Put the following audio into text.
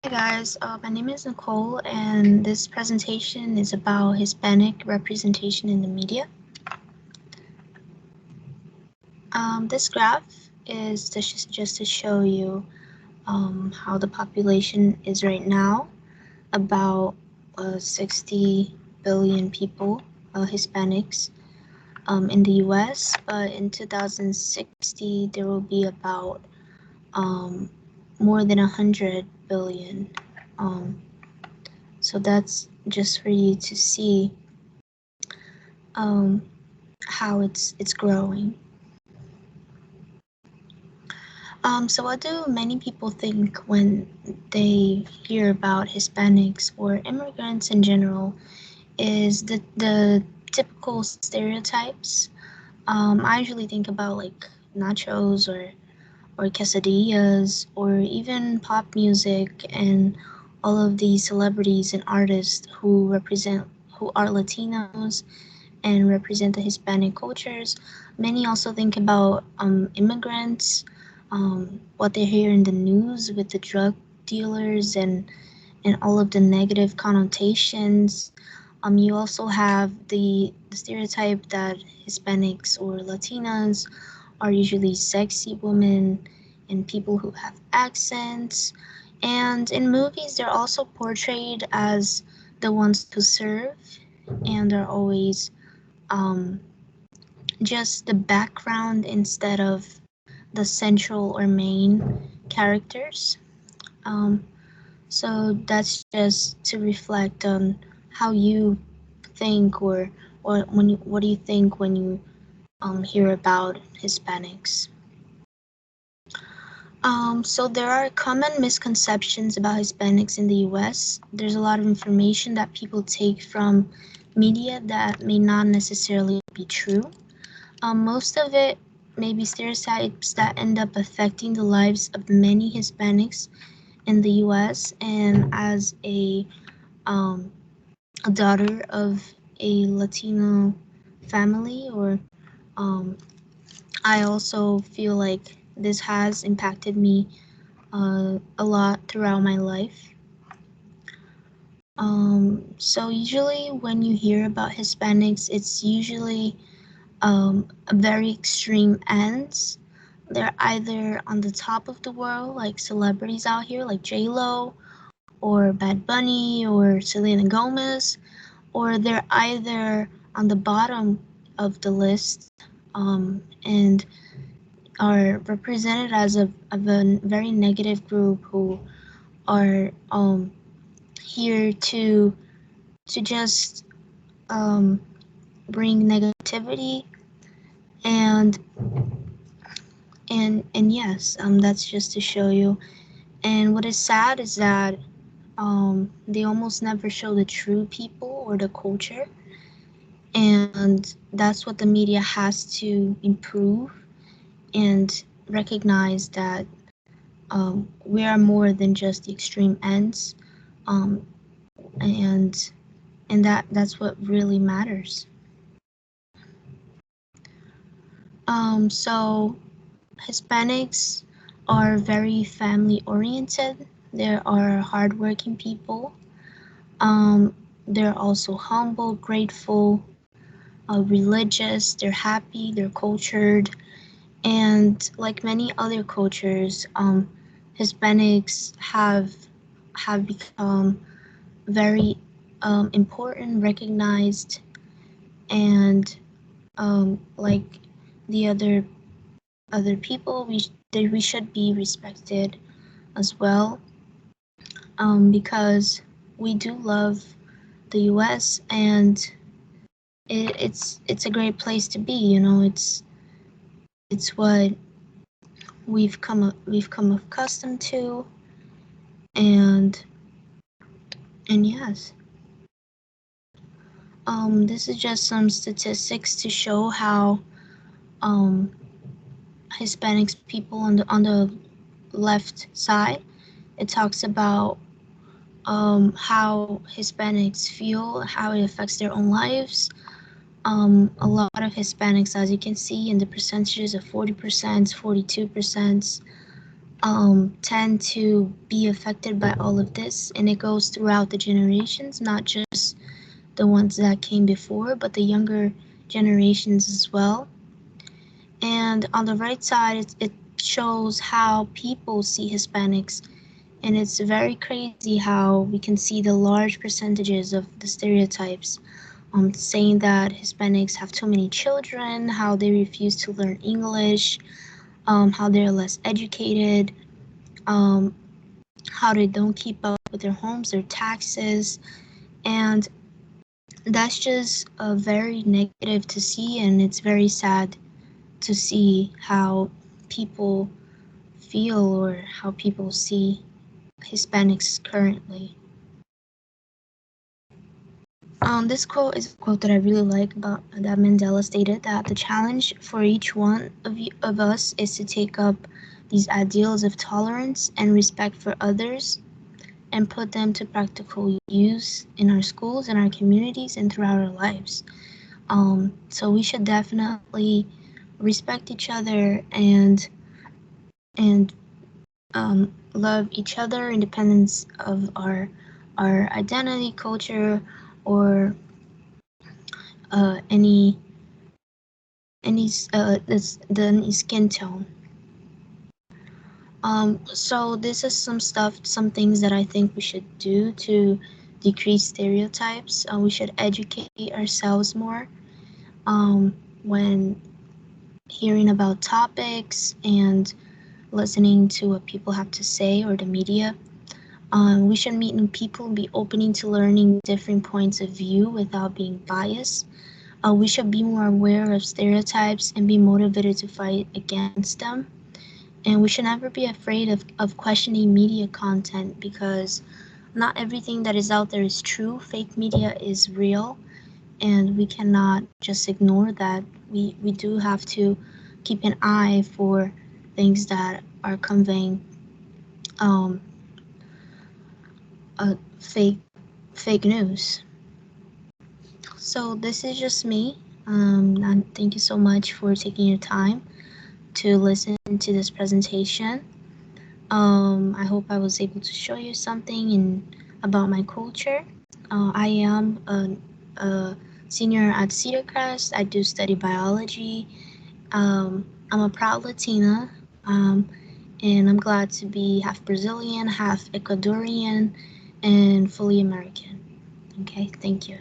Hi guys, my name is Nicole, and this presentation is about Hispanic representation in the media. This graph is just to show you how the population is right now, about 60 billion people, Hispanics, in the US, but in 2060 there will be about more than 100 billion. So that's just for you to see um, how it's growing. So what do many people think when they hear about Hispanics or immigrants in general is the typical stereotypes. I usually think about like nachos or quesadillas or even pop music and all of these celebrities and artists who are Latinos and represent the Hispanic cultures. Many also think about immigrants, what they hear in the news with the drug dealers and all of the negative connotations. You also have the stereotype that Hispanics or Latinas are usually sexy women and people who have accents. And in movies, they're also portrayed as the ones who serve and are always um, just the background instead of the central or main characters. Um, so that's just to reflect on how you think or what do you think when you hear about Hispanics. So there are common misconceptions about Hispanics in the US. There's a lot of information that people take from media that may not necessarily be true. Most of it may be stereotypes that end up affecting the lives of many Hispanics in the US. And as a daughter of a Latino family, or I also feel like this has impacted me a lot throughout my life. So usually when you hear about Hispanics, it's usually a very extreme ends. They're either on the top of the world, like celebrities out here, like J-Lo, or Bad Bunny, or Selena Gomez, or they're either on the bottom of the list and are represented as of a very negative group who are here to just bring negativity and and yes, that's just to show you. And what is sad is that they almost never show the true people or the culture, and that's what the media has to improve and recognize that we are more than just the extreme ends, um, and that's what really matters. So Hispanics are very family oriented. They are hardworking people. Um, they're also humble, grateful, religious. They're happy. They're cultured, and like many other cultures, Hispanics have become very important, recognized, and like the other people, we should be respected as well, because we do love the U.S. and it's a great place to be. You know, it's what we've come accustomed to, and yes. This is just some statistics to show how um, Hispanics people on the left side. It talks about how Hispanics feel, how it affects their own lives. A lot of Hispanics, as you can see in the percentages of 40%, 42%, tend to be affected by all of this, and it goes throughout the generations, not just the ones that came before, but the younger generations as well. And on the right side, it shows how people see Hispanics, and it's very crazy how we can see the large percentages of the stereotypes, saying that Hispanics have too many children, how they refuse to learn English, how they're less educated, um, how they don't keep up with their homes, their taxes, and that's just very negative to see, and it's very sad to see how people feel or how people see Hispanics currently. This quote is a quote that I really like about that Mandela stated that the challenge for each one of us is to take up these ideals of tolerance and respect for others and put them to practical use in our schools, in our communities, and throughout our lives. So we should definitely respect each other and love each other, independence of our identity, culture, or any any skin tone. So this is some things that I think we should do to decrease stereotypes. We should educate ourselves more when hearing about topics and listening to what people have to say or the media. We should meet new people and be opening to learning different points of view without being biased. We should be more aware of stereotypes and be motivated to fight against them. And we should never be afraid of questioning media content because not everything that is out there is true. Fake media is real, and we cannot just ignore that. We do have to keep an eye for things that are conveying um, fake news. So this is just me. And thank you so much for taking your time to listen to this presentation. I hope I was able to show you something about my culture. I am a senior at Cedar Crest. I do study biology. I'm a proud Latina, and I'm glad to be half Brazilian, half Ecuadorian, and fully American. Okay, thank you.